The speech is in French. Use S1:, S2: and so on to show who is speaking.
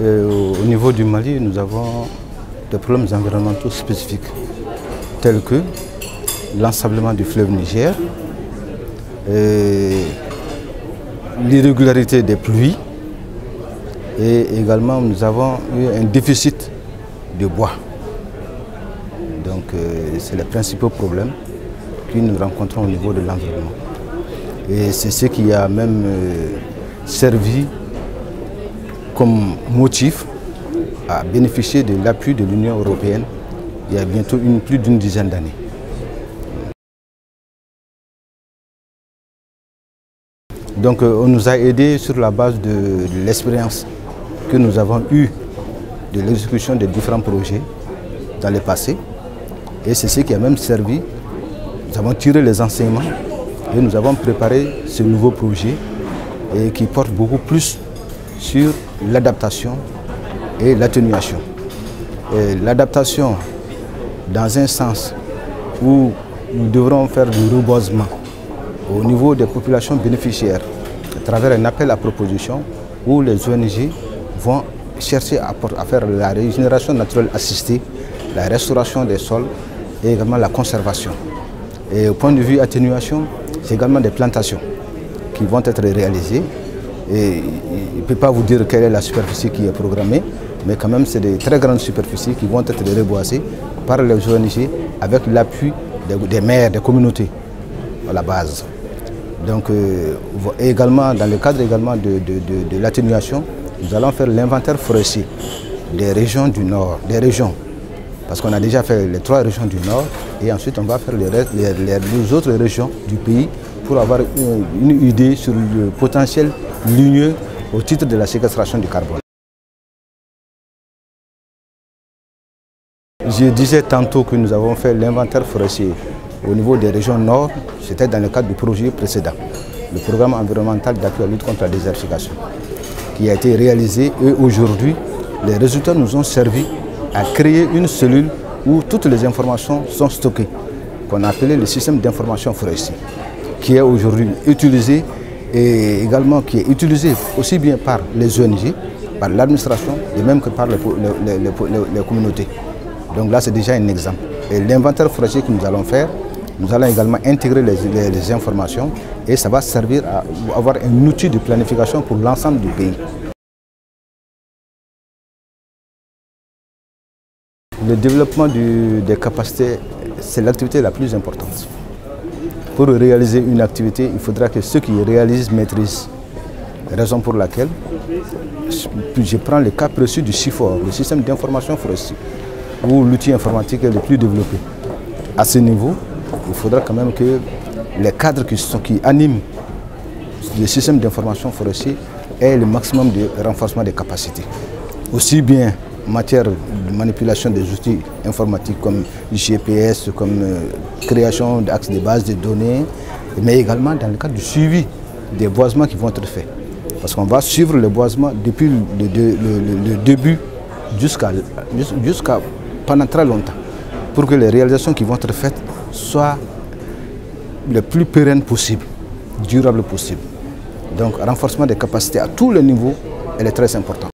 S1: Au niveau du Mali, nous avons des problèmes environnementaux spécifiques, tels que l'ensablement du fleuve Niger, l'irrégularité des pluies, et également nous avons eu un déficit de bois. Donc c'est les principaux problèmes que nous rencontrons au niveau de l'environnement. Et c'est ce qui a même servi comme motif à bénéficier de l'appui de l'Union européenne il y a bientôt plus d'une dizaine d'années. Donc on nous a aidés sur la base de l'expérience que nous avons eue de l'exécution de différents projets dans le passé. Et c'est ce qui a même servi. Nous avons tiré les enseignements et nous avons préparé ce nouveau projet et qui porte beaucoup plus sur l'adaptation et l'atténuation. L'adaptation dans un sens où nous devrons faire du reboisement au niveau des populations bénéficiaires à travers un appel à proposition où les ONG vont chercher à faire la régénération naturelle assistée, la restauration des sols et également la conservation. Et au point de vue atténuation, c'est également des plantations qui vont être réalisées. Et il ne peut pas vous dire quelle est la superficie qui est programmée, mais quand même c'est des très grandes superficies qui vont être reboisées par les ONG avec l'appui des maires, des communautés à la base. Donc également, dans le cadre également de l'atténuation, nous allons faire l'inventaire forestier des régions du Nord, parce qu'on a déjà fait les 3 régions du Nord et ensuite on va faire les autres régions du pays pour avoir une idée sur le potentiel ligneux au titre de la séquestration du carbone. Je disais tantôt que nous avons fait l'inventaire forestier au niveau des régions Nord, c'était dans le cadre du projet précédent, le programme environnemental d'appui à la lutte contre la désertification, qui a été réalisé et aujourd'hui, les résultats nous ont servi à créer une cellule où toutes les informations sont stockées, qu'on a appelé le système d'information forestier, qui est aujourd'hui utilisé et également qui est utilisé aussi bien par les ONG, par l'administration et même que par les communautés. Donc là, c'est déjà un exemple. Et l'inventaire forestier que nous allons faire, nous allons également intégrer les informations et ça va servir à avoir un outil de planification pour l'ensemble du pays. Le développement des capacités, c'est l'activité la plus importante. Pour réaliser une activité, il faudra que ceux qui réalisent maîtrisent. Raison pour laquelle je prends le cas précis du SIFOR, le système d'information forestier, où l'outil informatique est le plus développé. À ce niveau, il faudra quand même que les cadres qui animent le système d'information forestier aient le maximum de renforcement des capacités. Aussi bien en matière de manipulation des outils informatiques comme GPS, comme création d'axes de base de données, mais également dans le cadre du suivi des boisements qui vont être faits. Parce qu'on va suivre le boisement depuis le début jusqu'à pendant très longtemps, pour que les réalisations qui vont être faites soient le plus pérennes possible, durables possible. Donc renforcement des capacités à tous les niveaux, elle est très important.